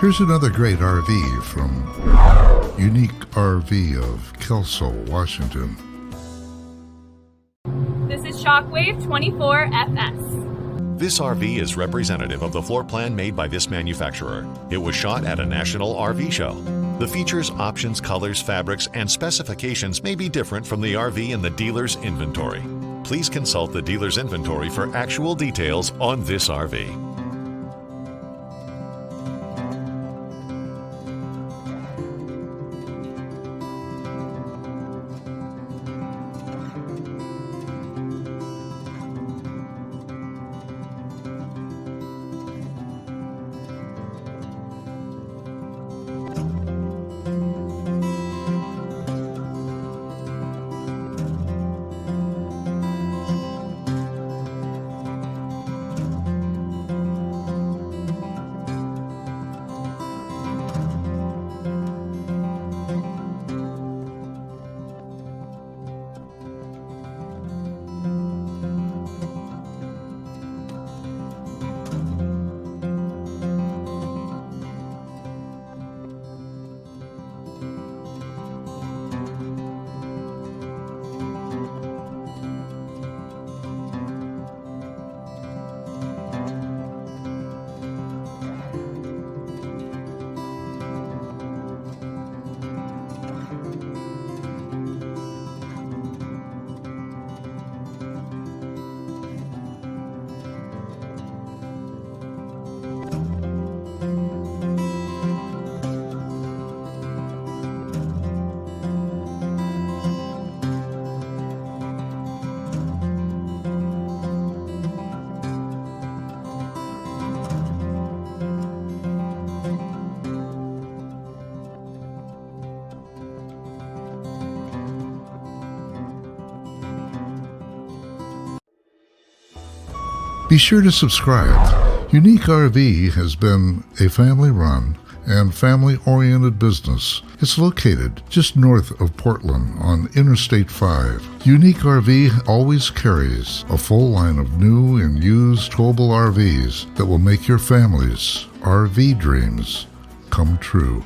Here's another great RV from Uneek RV of Kelso, Washington. This is Shockwave 24FS. This RV is representative of the floor plan made by this manufacturer. It was shot at a national RV show. The features, options, colors, fabrics, and specifications may be different from the RV in the dealer's inventory. Please consult the dealer's inventory for actual details on this RV. Be sure to subscribe. Uneek RV has been a family-run and family-oriented business. It's located just north of Portland on Interstate 5. Uneek RV always carries a full line of new and used towable RVs that will make your family's RV dreams come true.